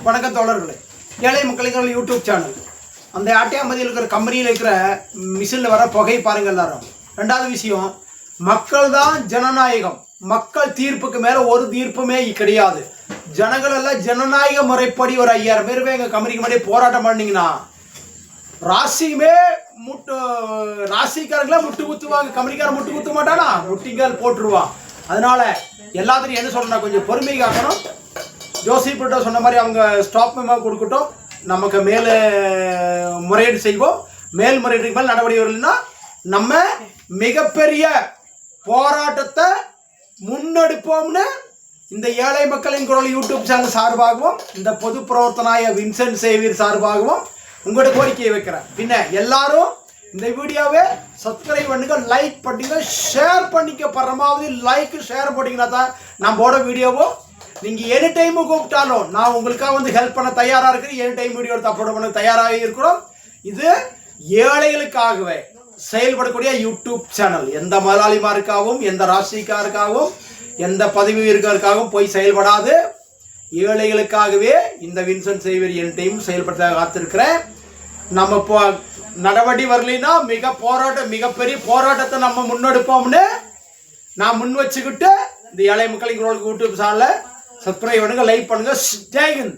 வணக்கம் தோழர்களே. ஏழை மக்களுக்கு யூடியூப் சேனல். அந்த ஆட்டியாம்பதியில் இருக்கிற கம்பெனியில் இருக்கிற மிஷினில் வர புகை பாருங்கள் எல்லாரும். ரெண்டாவது விஷயம், மக்கள் தான் ஜனநாயகம். மக்கள் தீர்ப்புக்கு மேலே ஒரு தீர்ப்புமே கிடையாது. ஜனங்கள் எல்லாம் ஜனநாயக முறைப்படி ஒரு 5000 பேர் எங்கள் கம்பெனிக்கு முன்னாடி போராட்டம் பண்ணிங்கன்னா ராசிக்காரங்களே முட்டு குத்துவாங்க. கம்பெனிக்காரன் முட்டு குத்த மாட்டானா, முட்டிங்கள் போட்டுருவான். அதனால எல்லாத்தையும் என்ன சொல்லணும், கொஞ்சம் பொறுமை காக்கணும். ஜோசிப்பிட்ட சொன்ன மாதிரி அவங்க ஸ்டாப் மெமோ கொடுக்கட்டும். நமக்கு மேலே முறையீடு செய்வோம். மேல் முறையீடுக்கு மேல் நடவடிக்கை வரலைன்னா நம்ம மிகப்பெரிய போராட்டத்தை முன்னெடுப்போம்னு இந்த ஏழை மக்களின் குரல் யூடியூப் சேனல் சார்பாகவும் இந்த பொது பிரவர்த்தனாய வின்சென்ட் சேவியர் சார்பாகவும் உங்களோட கோரிக்கையை வைக்கிறேன். பின்ன எல்லாரும் இந்த வீடியோவை சப்ஸ்கிரைப் பண்ணுங்க, லைக் பண்ணுங்க, ஷேர் பண்ணிக்க. பரமாவதி லைக் ஷேர் போட்டிங்கன்னா தான் நான் போட வீடியோவும் நீங்கள் எனி டைமு கூப்பிட்டாலும் நான் உங்களுக்காக வந்து ஹெல்ப் பண்ண தயாராக இருக்கிறேன். எனி டைம் வீடியோ எடுத்து அப்லோட் பண்ண தயாராக இருக்கிறோம். இது ஏழைகளுக்காகவே செயல்படக்கூடிய யூடியூப் சேனல். எந்த முதலாளிமாருக்காகவும் எந்த ராசிக்காருக்காகவும் எந்த பதவி இருக்கிறதுக்காகவும் போய் செயல்படாது. ஏழைகளுக்காகவே இந்த வின்சென்ட் சேவியர் எனி டைம் செயல்படுத்த காத்திருக்கிறேன். நம்ம இப்போ நடவடிக்கை வரலைன்னா மிகப்பெரிய போராட்டத்தை நம்ம முன்னெடுப்போம்னு நான் முன் வச்சுக்கிட்டு இந்த ஏழை மக்களின் குரலுக்கு யூடியூப் சேனலை சப்ஸ்கிரைப் பண்ணுங்க, லைக் பண்ணுங்க. ஜெய் ஹிந்த்.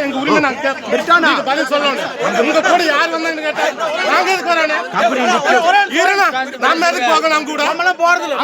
எங்க உரிமை நாங்க கேட்போம். நீங்க பதில் சொல்லணும். உங்க கூட யார் வந்தாங்கன்னு கேட்டா நாங்க எதுக்கு வரானே? நம்ம எதுக்கு போகணும்? கூட நம்மளாம் போறது இல்லை.